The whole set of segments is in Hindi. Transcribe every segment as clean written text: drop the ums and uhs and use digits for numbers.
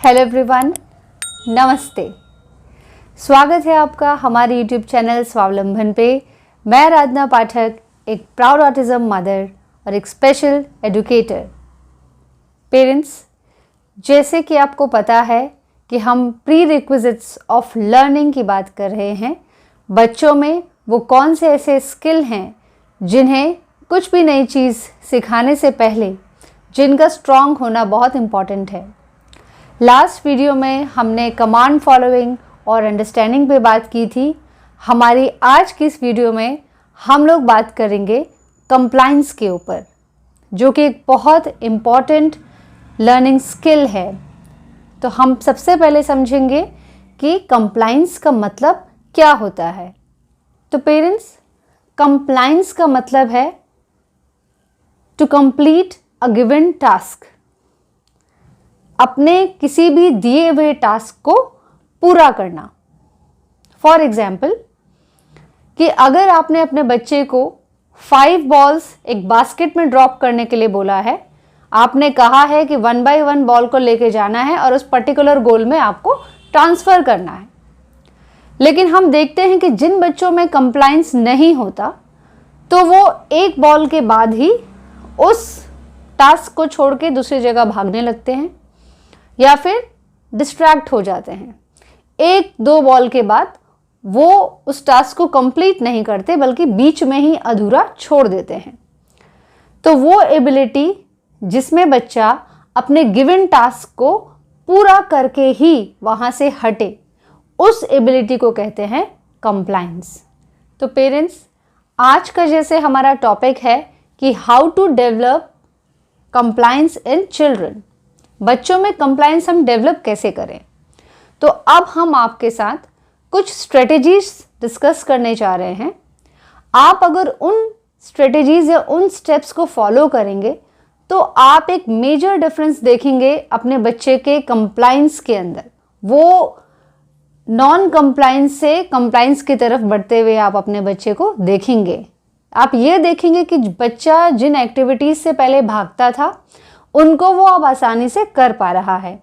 हेलो एवरीवन, नमस्ते। स्वागत है आपका हमारे यूट्यूब चैनल स्वावलंबन पे। मैं राधना पाठक, एक प्राउड ऑटिज्म मदर और एक स्पेशल एजुकेटर। पेरेंट्स, जैसे कि आपको पता है कि हम प्री रिक्विजिट्स ऑफ लर्निंग की बात कर रहे हैं। बच्चों में वो कौन से ऐसे स्किल हैं जिन्हें कुछ भी नई चीज़ सिखाने से पहले जिनका स्ट्रॉन्ग होना बहुत इम्पॉर्टेंट है। लास्ट वीडियो में हमने कमांड फॉलोइंग और अंडरस्टैंडिंग पे बात की थी। हमारी आज की इस वीडियो में हम लोग बात करेंगे कंप्लायंस के ऊपर, जो कि एक बहुत इम्पॉर्टेंट लर्निंग स्किल है। तो हम सबसे पहले समझेंगे कि कंप्लायंस का मतलब क्या होता है। तो पेरेंट्स, कंप्लायंस का मतलब है to complete a given task, अपने किसी भी दिए हुए टास्क को पूरा करना। फॉर एग्जाम्पल, कि अगर आपने अपने बच्चे को 5 बॉल्स एक बास्केट में ड्रॉप करने के लिए बोला है, आपने कहा है कि 1 बाय 1 बॉल को लेके जाना है और उस पर्टिकुलर गोल में आपको ट्रांसफ़र करना है। लेकिन हम देखते हैं कि जिन बच्चों में कंप्लायंस नहीं होता, तो वो एक बॉल के बाद ही उस टास्क को छोड़ के दूसरी जगह भागने लगते हैं या फिर डिस्ट्रैक्ट हो जाते हैं। 1-2 बॉल के बाद वो उस टास्क को कंप्लीट नहीं करते, बल्कि बीच में ही अधूरा छोड़ देते हैं। तो वो एबिलिटी जिसमें बच्चा अपने गिवन टास्क को पूरा करके ही वहाँ से हटे, उस एबिलिटी को कहते हैं कंप्लायंस। तो पेरेंट्स, आज का जैसे हमारा टॉपिक है कि how to develop compliance in children, बच्चों में कंप्लायंस हम डेवलप कैसे करें। तो अब हम आपके साथ कुछ स्ट्रेटेजीज डिस्कस करने जा रहे हैं। आप अगर उन स्ट्रेटेजीज या उन स्टेप्स को फॉलो करेंगे तो आप एक मेजर डिफरेंस देखेंगे अपने बच्चे के कंप्लायंस के अंदर। वो नॉन कंप्लायंस से कंप्लायंस की तरफ बढ़ते हुए आप अपने बच्चे को देखेंगे। आप ये देखेंगे कि बच्चा जिन एक्टिविटीज़ से पहले भागता था, उनको वो अब आसानी से कर पा रहा है।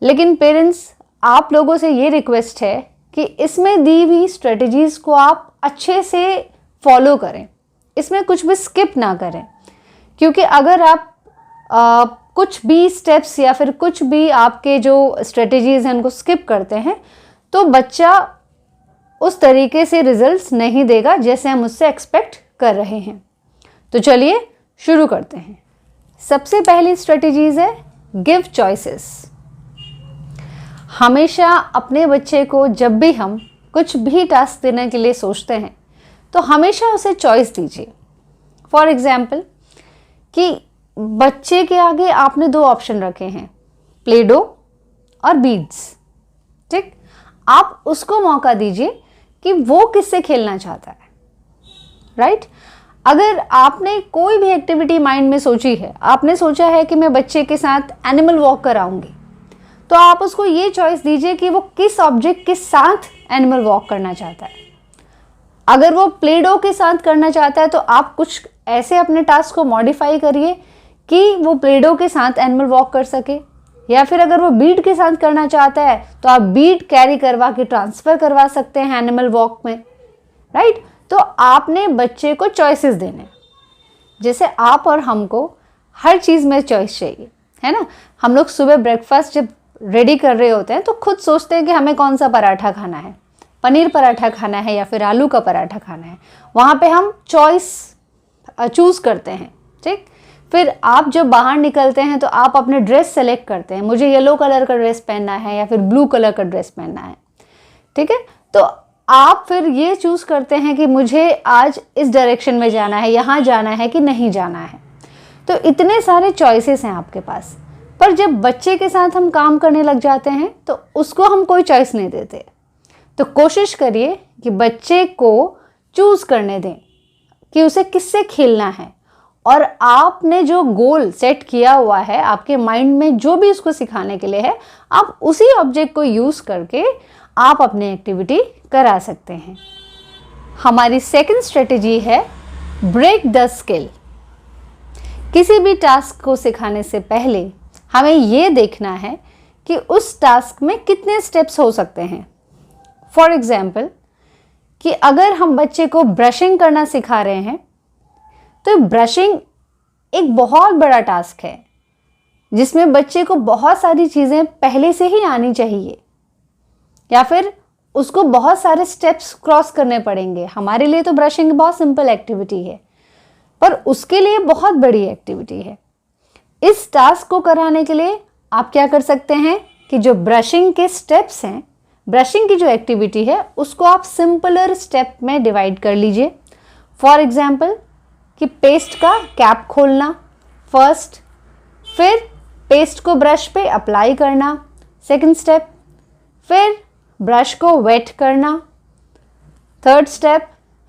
लेकिन पेरेंट्स, आप लोगों से ये रिक्वेस्ट है कि इसमें दी हुई स्ट्रेटजीज़ को आप अच्छे से फॉलो करें, इसमें कुछ भी स्किप ना करें। क्योंकि अगर आप कुछ भी स्टेप्स या फिर कुछ भी आपके जो स्ट्रेटजीज़ हैं उनको स्किप करते हैं, तो बच्चा उस तरीके से रिजल्ट्स नहीं देगा जैसे हम उससे एक्सपेक्ट कर रहे हैं। तो चलिए शुरू करते हैं। सबसे पहली स्ट्रेटजीज है गिव चॉइसेस। हमेशा अपने बच्चे को जब भी हम कुछ भी टास्क देने के लिए सोचते हैं, तो हमेशा उसे चॉइस दीजिए। फॉर एग्जाम्पल, कि बच्चे के आगे आपने 2 ऑप्शन रखे हैं, प्ले डो और बीड्स। ठीक, आप उसको मौका दीजिए कि वो किससे खेलना चाहता है। राइट? अगर आपने कोई भी एक्टिविटी माइंड में सोची है, आपने सोचा है कि मैं बच्चे के साथ एनिमल वॉक कराऊंगी, तो आप उसको ये चॉइस दीजिए कि वो किस ऑब्जेक्ट के साथ एनिमल वॉक करना चाहता है। अगर वो प्ले डो के साथ करना चाहता है, तो आप कुछ ऐसे अपने टास्क को मॉडिफाई करिए कि वो प्ले डो के साथ एनिमल वॉक कर सके। या फिर अगर वो बीड के साथ करना चाहता है, तो आप बीड कैरी करवा के ट्रांसफ़र करवा सकते हैं एनिमल वॉक में। राइट? तो आपने बच्चे को चॉइसेस देने, जैसे आप और हमको हर चीज़ में चॉइस चाहिए, है ना। हम लोग सुबह ब्रेकफास्ट जब रेडी कर रहे होते हैं, तो खुद सोचते हैं कि हमें कौन सा पराठा खाना है, पनीर पराठा खाना है या फिर आलू का पराठा खाना है। वहाँ पे हम चॉइस चूज़ करते हैं। ठीक, फिर आप जब बाहर निकलते हैं तो आप अपने ड्रेस सेलेक्ट करते हैं, मुझे येलो कलर का ड्रेस पहनना है या फिर ब्लू कलर का ड्रेस पहनना है। ठीक है, तो आप फिर ये चूज़ करते हैं कि मुझे आज इस डायरेक्शन में जाना है, यहाँ जाना है कि नहीं जाना है। तो इतने सारे चॉइसेस हैं आपके पास। पर जब बच्चे के साथ हम काम करने लग जाते हैं, तो उसको हम कोई चॉइस नहीं देते। तो कोशिश करिए कि बच्चे को चूज़ करने दें कि उसे किससे खेलना है, और आपने जो गोल सेट किया हुआ है आपके माइंड में, जो भी उसको सिखाने के लिए है, आप उसी ऑब्जेक्ट को यूज़ करके आप अपनी एक्टिविटी करा सकते हैं। हमारी सेकंड स्ट्रेटेजी है ब्रेक द स्किल। किसी भी टास्क को सिखाने से पहले हमें ये देखना है कि उस टास्क में कितने स्टेप्स हो सकते हैं। फॉर एग्जाम्पल कि अगर हम बच्चे को ब्रशिंग करना सिखा रहे हैं तो ब्रशिंग एक बहुत बड़ा टास्क है जिसमें बच्चे को बहुत सारी चीज़ें पहले से ही आनी चाहिए, या फिर उसको बहुत सारे स्टेप्स क्रॉस करने पड़ेंगे। हमारे लिए तो ब्रशिंग बहुत सिंपल एक्टिविटी है, पर उसके लिए बहुत बड़ी एक्टिविटी है। इस टास्क को कराने के लिए आप क्या कर सकते हैं कि जो ब्रशिंग के स्टेप्स हैं, ब्रशिंग की जो एक्टिविटी है उसको आप सिंपलर स्टेप में डिवाइड कर लीजिए। फॉर एग्जाम्पल कि पेस्ट का कैप खोलना फर्स्ट, फिर पेस्ट को ब्रश पे अप्लाई करना सेकंड स्टेप, फिर ब्रश को वेट करना third step,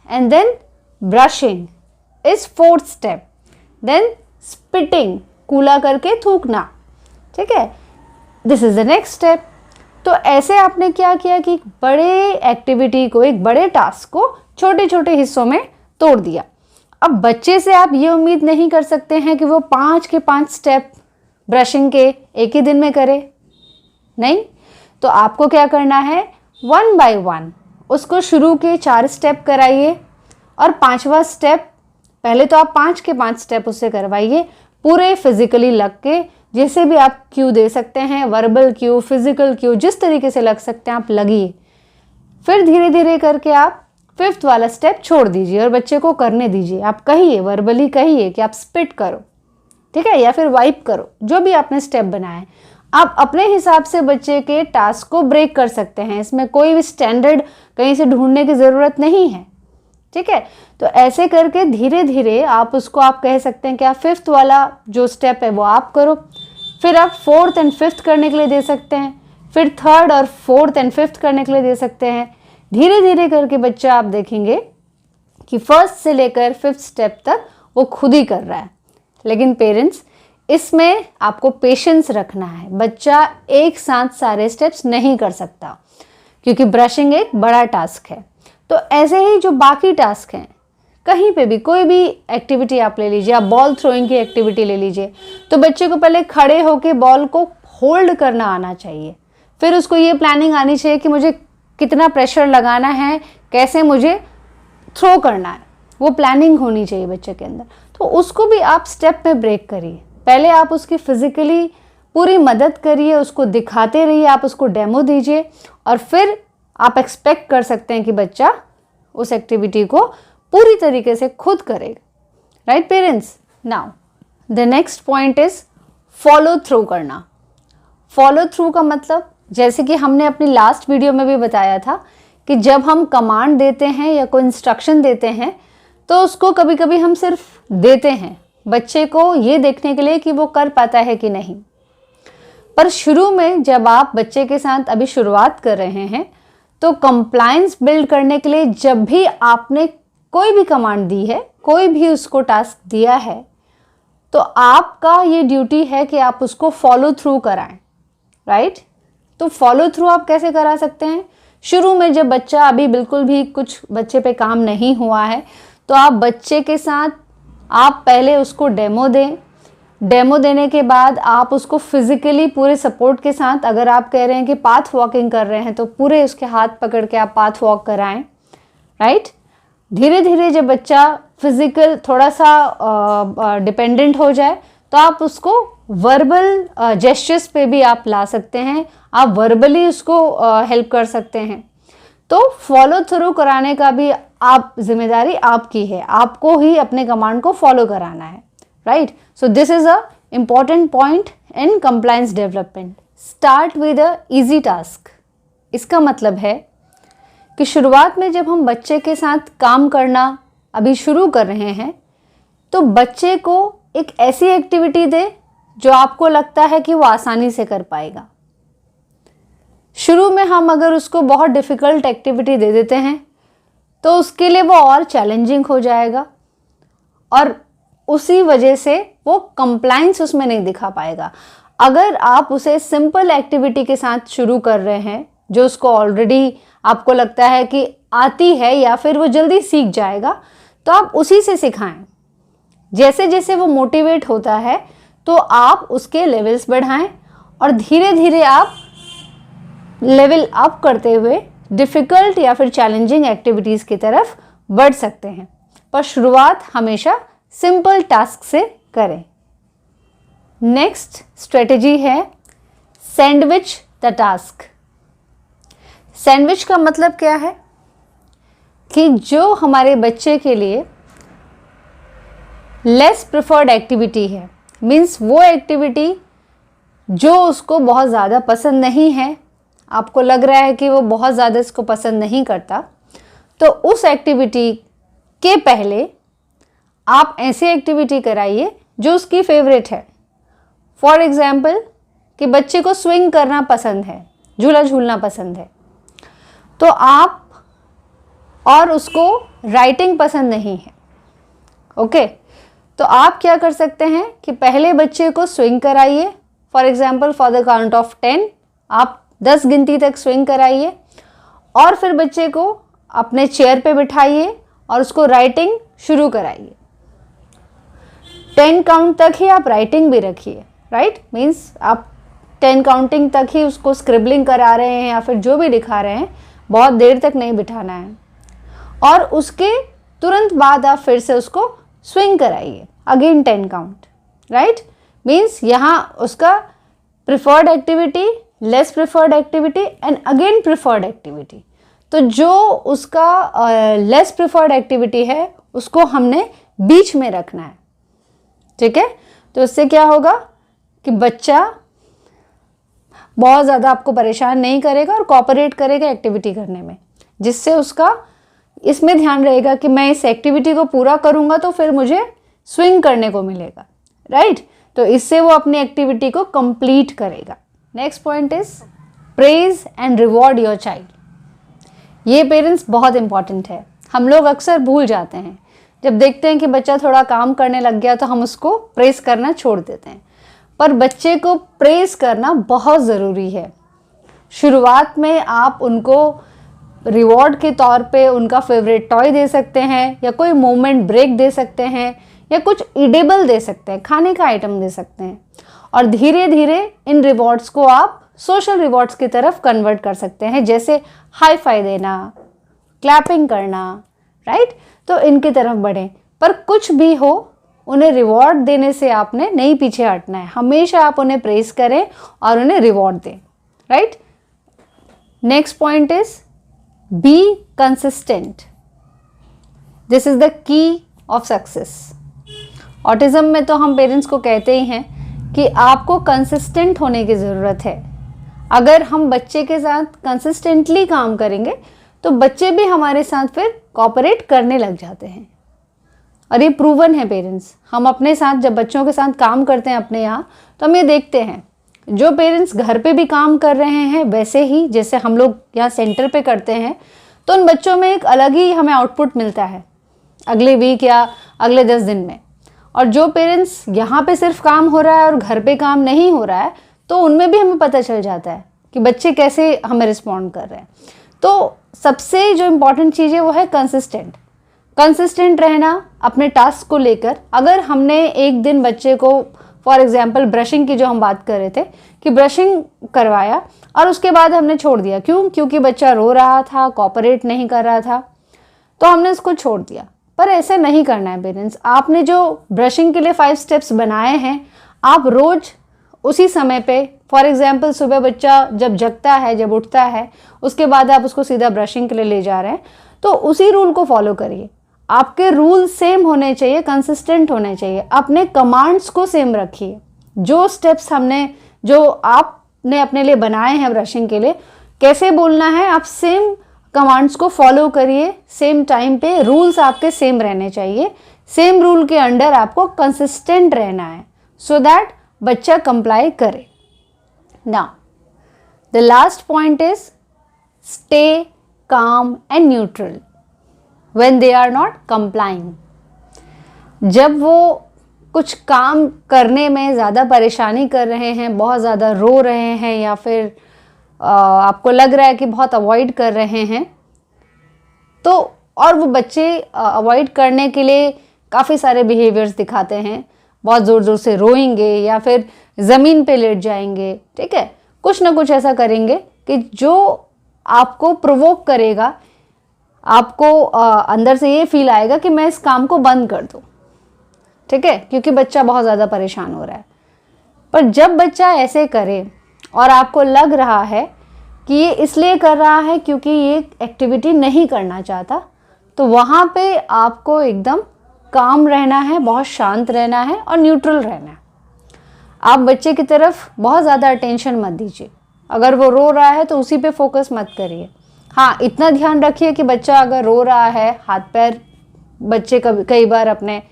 and then brushing is fourth step, then spitting कूला करके थूकना। ठीक है, this is the next step. तो ऐसे आपने क्या किया कि बड़े एक्टिविटी को, एक बड़े टास्क को छोटे छोटे हिस्सों में तोड़ दिया। अब बच्चे से आप ये उम्मीद नहीं कर सकते हैं कि वो 5 के 5 स्टेप ब्रशिंग के एक ही दिन में करे, नहीं। तो आपको क्या करना है, 1 by 1 उसको शुरू के 4 स्टेप कराइए और 5वां स्टेप, पहले तो आप 5 के 5 स्टेप उससे करवाइए पूरे फिजिकली लग के, जैसे भी आप क्यू दे सकते हैं, वर्बल क्यू, फिजिकल क्यू, जिस तरीके से लग सकते हैं आप लगिए। फिर धीरे धीरे करके आप 5th वाला स्टेप छोड़ दीजिए और बच्चे को करने दीजिए। आप कहिए, वर्बली कहिए कि आप स्पिट करो, ठीक है, या फिर वाइप करो, जो भी आपने स्टेप बनाया है। आप अपने हिसाब से बच्चे के टास्क को ब्रेक कर सकते हैं, इसमें कोई भी स्टैंडर्ड कहीं से ढूंढने की ज़रूरत नहीं है। ठीक है, तो ऐसे करके धीरे धीरे आप उसको, आप कह सकते हैं कि आप 5th वाला जो स्टेप है वो आप करो, फिर आप 4th and 5th करने के लिए दे सकते हैं, फिर 3rd और 4th and 5th करने के लिए दे सकते हैं। धीरे धीरे करके बच्चा आप देखेंगे कि 1st से लेकर 5th स्टेप तक वो खुद ही कर रहा है। लेकिन पेरेंट्स, इसमें आपको पेशेंस रखना है। बच्चा एक साथ सारे स्टेप्स नहीं कर सकता क्योंकि ब्रशिंग एक बड़ा टास्क है। तो ऐसे ही जो बाकी टास्क हैं, कहीं पे भी कोई भी एक्टिविटी आप ले लीजिए, आप बॉल थ्रोइंग की एक्टिविटी ले लीजिए, तो बच्चे को पहले खड़े होकर बॉल को होल्ड करना आना चाहिए। फिर उसको ये प्लानिंग आनी चाहिए कि मुझे कितना प्रेशर लगाना है, कैसे मुझे थ्रो करना है, वो प्लानिंग होनी चाहिए बच्चे के अंदर। तो उसको भी आप स्टेप में ब्रेक करिए। पहले आप उसकी फिजिकली पूरी मदद करिए, उसको दिखाते रहिए, आप उसको डेमो दीजिए और फिर आप एक्सपेक्ट कर सकते हैं कि बच्चा उस एक्टिविटी को पूरी तरीके से खुद करेगा। Right parents? Now the next point is follow through करना। फॉलो थ्रू का मतलब, जैसे कि हमने अपनी लास्ट वीडियो में भी बताया था कि जब हम कमांड देते हैं या कोई इंस्ट्रक्शन देते हैं तो उसको कभी कभी हम सिर्फ देते हैं बच्चे को ये देखने के लिए कि वो कर पाता है कि नहीं। पर शुरू में जब आप बच्चे के साथ अभी शुरुआत कर रहे हैं तो कंप्लायंस बिल्ड करने के लिए जब भी आपने कोई भी कमांड दी है, कोई भी उसको टास्क दिया है, तो आपका ये ड्यूटी है कि आप उसको फॉलो थ्रू कराएं। राइट? तो फॉलो थ्रू आप कैसे करा सकते हैं? शुरू में जब बच्चा अभी बिल्कुल भी कुछ बच्चे पे काम नहीं हुआ है तो आप बच्चे के साथ आप पहले उसको डेमो दें। डेमो देने के बाद आप उसको फिजिकली पूरे सपोर्ट के साथ, अगर आप कह रहे हैं कि पाथ वॉकिंग कर रहे हैं तो पूरे उसके हाथ पकड़ के आप पाथ वॉक कराएं। राइट? धीरे धीरे जब बच्चा फिजिकल थोड़ा सा डिपेंडेंट हो जाए तो आप उसको वर्बल जेस्चर्स पे भी आप ला सकते हैं, आप वर्बली उसको हेल्प कर सकते हैं। तो फॉलो थ्रू कराने का भी आप जिम्मेदारी आपकी है, आपको ही अपने कमांड को फॉलो कराना है। Right? So this is a important point in compliance development. Start with a easy task. इसका मतलब है कि शुरुआत में जब हम बच्चे के साथ काम करना अभी शुरू कर रहे हैं तो बच्चे को एक ऐसी एक्टिविटी दे जो आपको लगता है कि वो आसानी से कर पाएगा। शुरू में हम अगर उसको बहुत डिफ़िकल्ट एक्टिविटी दे देते हैं तो उसके लिए वो और चैलेंजिंग हो जाएगा और उसी वजह से वो कंप्लायंस उसमें नहीं दिखा पाएगा। अगर आप उसे सिंपल एक्टिविटी के साथ शुरू कर रहे हैं जो उसको ऑलरेडी आपको लगता है कि आती है या फिर वो जल्दी सीख जाएगा, तो आप उसी से सिखाएं। जैसे जैसे वो मोटिवेट होता है तो आप उसके लेवल्स बढ़ाएं और धीरे धीरे आप लेवल अप करते हुए डिफ़िकल्ट या फिर चैलेंजिंग एक्टिविटीज़ की तरफ बढ़ सकते हैं, पर शुरुआत हमेशा सिंपल टास्क से करें। नेक्स्ट स्ट्रेटेजी है सैंडविच द टास्क। सैंडविच का मतलब क्या है कि जो हमारे बच्चे के लिए लेस प्रेफर्ड एक्टिविटी है, मीन्स वो एक्टिविटी जो उसको बहुत ज़्यादा पसंद नहीं है, आपको लग रहा है कि वो बहुत ज़्यादा इसको पसंद नहीं करता, तो उस एक्टिविटी के पहले आप ऐसी एक्टिविटी कराइए जो उसकी फेवरेट है। फॉर एग्ज़ाम्पल कि बच्चे को स्विंग करना पसंद है, झूला झूलना पसंद है, तो आप, और उसको राइटिंग पसंद नहीं है, ओके, तो आप क्या कर सकते हैं कि पहले बच्चे को स्विंग कराइए। For example for the count of 10 आप 10 गिनती तक स्विंग कराइए, और फिर बच्चे को अपने चेयर पे बिठाइए और उसको राइटिंग शुरू कराइए। 10 काउंट तक ही आप राइटिंग भी रखिए, राइट, मीन्स आप 10 काउंटिंग तक ही उसको स्क्रिबलिंग करा रहे हैं या फिर जो भी लिखा रहे हैं, बहुत देर तक नहीं बिठाना है। और उसके तुरंत बाद आप फिर से उसको स्विंग कराइए, अगेन 10 काउंट, राइट, मीन्स यहाँ उसका preferred activity, less preferred activity and again preferred activity. तो जो उसका लेस प्रिफर्ड एक्टिविटी है उसको हमने बीच में रखना है, ठीक है। तो इससे क्या होगा कि बच्चा बहुत ज़्यादा आपको परेशान नहीं करेगा और कोऑपरेट करेगा एक्टिविटी करने में, जिससे उसका इसमें ध्यान रहेगा कि मैं इस एक्टिविटी को पूरा करूँगा तो फिर मुझे स्विंग करने को मिलेगा, राइट। तो इससे वो अपनी एक्टिविटी को कंप्लीट करेगा। Next point is praise and reward your child. ये पेरेंट्स बहुत इंपॉर्टेंट है। हम लोग अक्सर भूल जाते हैं, जब देखते हैं कि बच्चा थोड़ा काम करने लग गया तो हम उसको प्रेज करना छोड़ देते हैं, पर बच्चे को प्रेज करना बहुत ज़रूरी है। शुरुआत में आप उनको रिवॉर्ड के तौर पे उनका फेवरेट टॉय दे सकते हैं, या कोई मोमेंट ब्रेक दे सकते हैं, या कुछ ईडेबल दे सकते हैं, खाने का आइटम दे सकते हैं, और धीरे धीरे इन रिवॉर्ड्स को आप सोशल रिवॉर्ड्स की तरफ कन्वर्ट कर सकते हैं, जैसे हाई फाई देना, क्लैपिंग करना, राइट। तो इनकी तरफ बढ़ें, पर कुछ भी हो उन्हें रिवॉर्ड देने से आपने नहीं पीछे हटना है। हमेशा आप उन्हें प्रेज करें और उन्हें रिवॉर्ड दें, right. Next point is be consistent. This is the key of success. Autism में तो हम पेरेंट्स को कहते ही हैं कि आपको कंसिस्टेंट होने की ज़रूरत है। अगर हम बच्चे के साथ कंसिस्टेंटली काम करेंगे तो बच्चे भी हमारे साथ फिर कोऑपरेट करने लग जाते हैं, और ये प्रूवन है पेरेंट्स। हम अपने साथ जब बच्चों के साथ काम करते हैं अपने यहाँ, तो हम ये देखते हैं जो पेरेंट्स घर पे भी काम कर रहे हैं वैसे ही जैसे हम लोग यहाँ सेंटर पे करते हैं, तो उन बच्चों में एक अलग ही हमें आउटपुट मिलता है अगले वीक या अगले 10 दिन में। और जो पेरेंट्स यहाँ पे सिर्फ काम हो रहा है और घर पे काम नहीं हो रहा है, तो उनमें भी हमें पता चल जाता है कि बच्चे कैसे हमें रिस्पॉन्ड कर रहे हैं। तो सबसे जो इम्पॉर्टेंट चीज़ है वो है कंसिस्टेंट रहना अपने टास्क को लेकर। अगर हमने एक दिन बच्चे को, फॉर एग्जांपल ब्रशिंग की जो हम बात कर रहे थे, कि ब्रशिंग करवाया और उसके बाद हमने छोड़ दिया, क्योंकि बच्चा रो रहा था, कोऑपरेट नहीं कर रहा था, तो हमने उसको छोड़ दिया। पर ऐसे नहीं करना है पेरेंट्स। आपने जो ब्रशिंग के लिए 5 स्टेप्स बनाए हैं, आप रोज उसी समय पे, फॉर एग्जांपल सुबह बच्चा जब जगता है, जब उठता है, उसके बाद आप उसको सीधा ब्रशिंग के लिए ले जा रहे हैं, तो उसी रूल को फॉलो करिए। आपके रूल सेम होने चाहिए, कंसिस्टेंट होने चाहिए। अपने कमांड्स को सेम रखिए। जो स्टेप्स जो आपने अपने लिए बनाए हैं ब्रशिंग के लिए, कैसे बोलना है, आप सेम कमांड्स को फॉलो करिए सेम टाइम पे। रूल्स आपके सेम रहने चाहिए। सेम रूल के अंडर आपको कंसिस्टेंट रहना है, सो दैट बच्चा कंप्लाई करे। Now the last point is stay calm and neutral when they are not complying. जब वो कुछ काम करने में ज़्यादा परेशानी कर रहे हैं, बहुत ज़्यादा रो रहे हैं, या फिर आपको लग रहा है कि बहुत अवॉइड कर रहे हैं, तो और वो बच्चे अवॉइड करने के लिए काफ़ी सारे बिहेवियर्स दिखाते हैं, बहुत ज़ोर ज़ोर से रोएंगे या फिर ज़मीन पे लेट जाएंगे, ठीक है, कुछ ना कुछ ऐसा करेंगे कि जो आपको प्रोवोक करेगा, आपको अंदर से ये फील आएगा कि मैं इस काम को बंद कर दूँ, ठीक है, क्योंकि बच्चा बहुत ज़्यादा परेशान हो रहा है। पर जब बच्चा ऐसे करे और आपको लग रहा है कि ये इसलिए कर रहा है क्योंकि ये एक्टिविटी नहीं करना चाहता, तो वहाँ पे आपको एकदम काम रहना है, बहुत शांत रहना है और न्यूट्रल रहना है। आप बच्चे की तरफ बहुत ज़्यादा अटेंशन मत दीजिए। अगर वो रो रहा है तो उसी पे फोकस मत करिए। हाँ, इतना ध्यान रखिए कि बच्चा अगर रो रहा है, हाथ पैर बच्चे कई बार अपने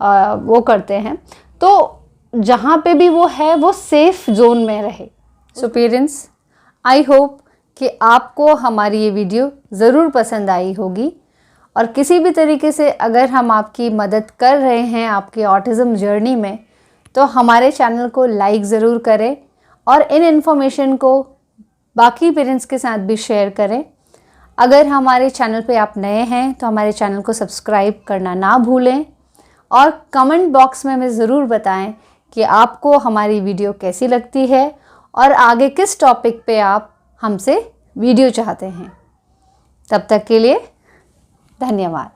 वो करते हैं, तो जहाँ पे भी वो है वो सेफ जोन में रहे। सो पेरेंट्स, आई होप कि आपको हमारी ये वीडियो ज़रूर पसंद आई होगी, और किसी भी तरीके से अगर हम आपकी मदद कर रहे हैं आपके ऑटिज़म जर्नी में, तो हमारे चैनल को लाइक ज़रूर करें और इन इन्फॉर्मेशन को बाकी पेरेंट्स के साथ भी शेयर करें। अगर हमारे चैनल पे आप नए हैं तो हमारे चैनल को सब्सक्राइब करना ना भूलें, और कमेंट बॉक्स में हमें ज़रूर बताएं कि आपको हमारी वीडियो कैसी लगती है और आगे किस टॉपिक पे आप हमसे वीडियो चाहते हैं। तब तक के लिए धन्यवाद।